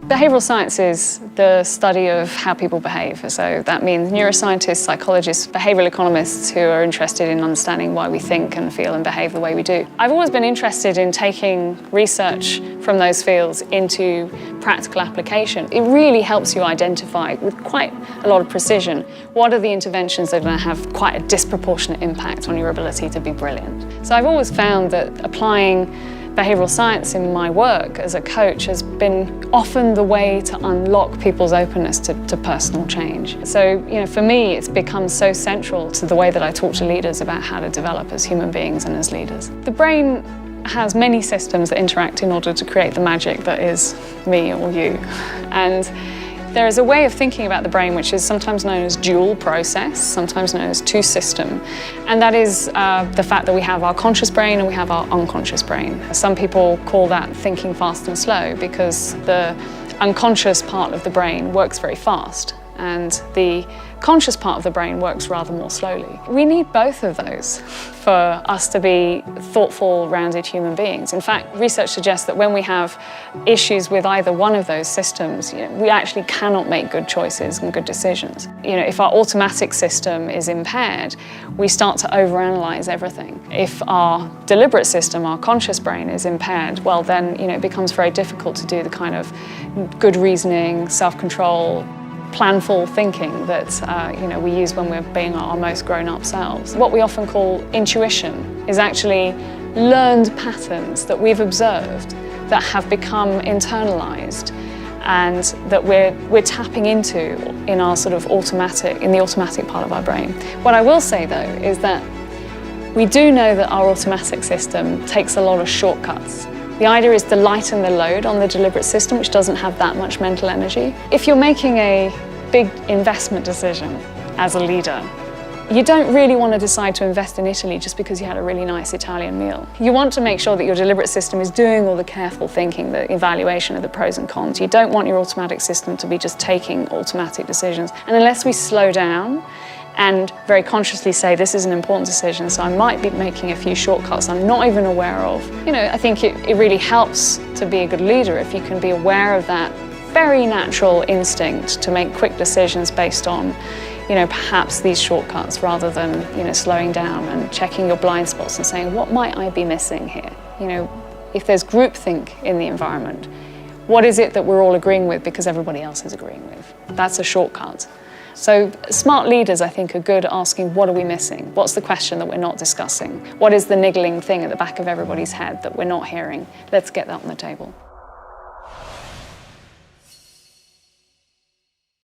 Behavioural science is the study of how people behave. So that means neuroscientists, psychologists, behavioural economists who are interested in understanding why we think and feel and behave the way we do. I've always been interested in taking research from those fields into practical application. It really helps you identify with quite a lot of precision what are the interventions that are going to have quite a disproportionate impact on your ability to be brilliant. So I've always found that applying behavioural science in my work as a coach has been often the way to unlock people's openness to personal change. So, for me, it's become so central to the way that I talk to leaders about how to develop as human beings and as leaders. The brain has many systems that interact in order to create the magic that is me or you. And there is a way of thinking about the brain which is sometimes known as dual process, sometimes known as two-system, and that is the fact that we have our conscious brain and we have our unconscious brain. Some people call that thinking fast and slow because the unconscious part of the brain works very fast and the conscious part of the brain works rather more slowly. We need both of those for us to be thoughtful, rounded human beings. In fact, research suggests that when we have issues with either one of those systems, we actually cannot make good choices and good decisions. If our automatic system is impaired, we start to overanalyze everything. If our deliberate system, our conscious brain, is impaired, well then it becomes very difficult to do the kind of good reasoning, self-control, planful thinking that we use when we're being our most grown-up selves. What we often call intuition is actually learned patterns that we've observed that have become internalized and that we're tapping into in our sort of the automatic part of our brain. What I will say though is that we do know that our automatic system takes a lot of shortcuts. The idea is to lighten the load on the deliberate system, which doesn't have that much mental energy. If you're making a big investment decision as a leader, you don't really want to decide to invest in Italy just because you had a really nice Italian meal. You want to make sure that your deliberate system is doing all the careful thinking, the evaluation of the pros and cons. You don't want your automatic system to be just taking automatic decisions. And unless we slow down and very consciously say, this is an important decision, so I might be making a few shortcuts I'm not even aware of. I think it really helps to be a good leader if you can be aware of that very natural instinct to make quick decisions based on, perhaps these shortcuts rather than, slowing down and checking your blind spots and saying, what might I be missing here? If there's groupthink in the environment, what is it that we're all agreeing with because everybody else is agreeing with? That's a shortcut. So smart leaders, I think, are good at asking, what are we missing? What's the question that we're not discussing? What is the niggling thing at the back of everybody's head that we're not hearing? Let's get that on the table.